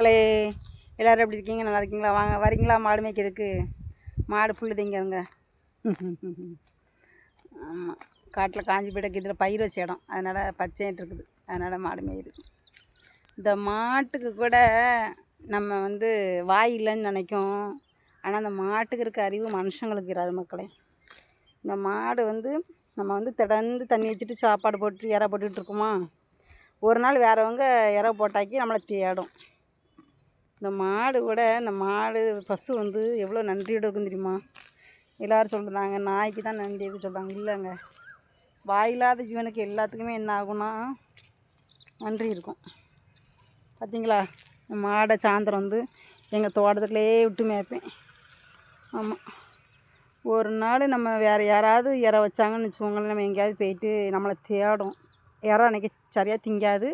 மக்களே எல்லோரும் எப்படி இருக்கீங்க? நல்லா இருக்கீங்களா? வாங்க வரீங்களா மாடு மேய்க்கிறதுக்கு? மாடு புல்லு திங்கங்க. ஆமாம், காட்டில் காஞ்சி போய்ட்டு இதில் பயிர் வச்ச இடம், அதனால் பச்சைன்ட்டு இருக்குது, அதனால் மாடு மேயுது. இந்த மாட்டுக்கு கூட நம்ம வாய் இல்லைன்னு நினைக்கும், ஆனால் அந்த மாட்டுக்கு இருக்க அறிவு மனுஷங்களுக்கு இராது மக்களே. இந்த மாடு நம்ம திடந்து தண்ணி வச்சுட்டு சாப்பாடு போட்டு இற போட்டுக்கிட்டு இருக்குமா, ஒரு நாள் வேறவங்க இற போட்டாக்கி நம்மளை தேடும். இந்த மாடு பசு எவ்வளோ நன்றியோடு இருக்குன்னு தெரியுமா? எல்லோரும் சொல்கிறாங்க நாய்க்கு தான் நன்றி இருக்கு சொல்கிறாங்க. இல்லைங்க, வாயில்லாத ஜீவனுக்கு எல்லாத்துக்குமே என்ன ஆகும்னா நன்றி இருக்கும். பார்த்தீங்களா, மாடை சாயந்தரம் எங்கள் தோட்டத்துக்குள்ளே விட்டு மேய்ப்பேன். ஆமாம், ஒரு நாள் நம்ம வேறு யாராவது இற வச்சாங்கன்னு வச்சுக்கோங்களேன், நம்ம எங்கேயாவது போயிட்டு நம்மளை தேடும். இற அன்றைக்கி சரியாக திங்காது,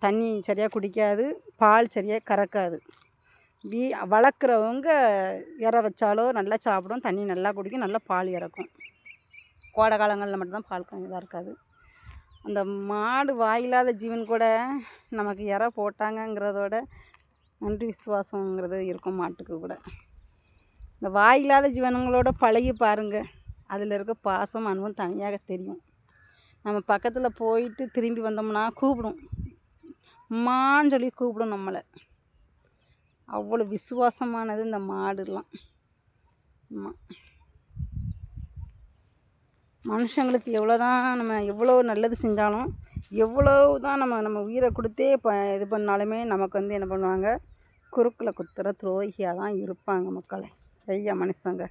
தண்ணி சரியாக குடிக்காது, பால் சரியாக கறக்காது. வளர்க்குறவங்க இற வச்சாலோ நல்லா சாப்பிடும், தண்ணி நல்லா குடிக்கும், நல்லா பால் இறக்கும். கோடை காலங்களில் மட்டும்தான் பால் இதாக இருக்காது. அந்த மாடு வாயில்லாத ஜீவன் கூட நமக்கு இற போட்டாங்கங்கிறதோட நன்றி விசுவாசங்கிறது இருக்கும் மாட்டுக்கு கூட. இந்த வாயில்லாத ஜீவனங்களோட பழகி பாருங்கள், அதில் இருக்க பாசம் அனுபவம் தனியாக தெரியும். நம்ம பக்கத்தில் போயிட்டு திரும்பி வந்தோம்னா கூப்பிடும், அம்மான்னு சொல்லி கூப்பிடும் நம்மளை. அவ்வளோ விசுவாசமானது இந்த மாடுலாம். ஆமாம், மனுஷங்களுக்கு எவ்வளோ நல்லது செஞ்சாலும், எவ்வளோ தான் நம்ம உயிரை கொடுத்தே இது பண்ணாலுமே நமக்கு என்ன பண்ணுவாங்க, குறுக்கில் குத்துற துரோகியாக தான் இருப்பாங்க மக்களே, ஐயா மனுஷங்க.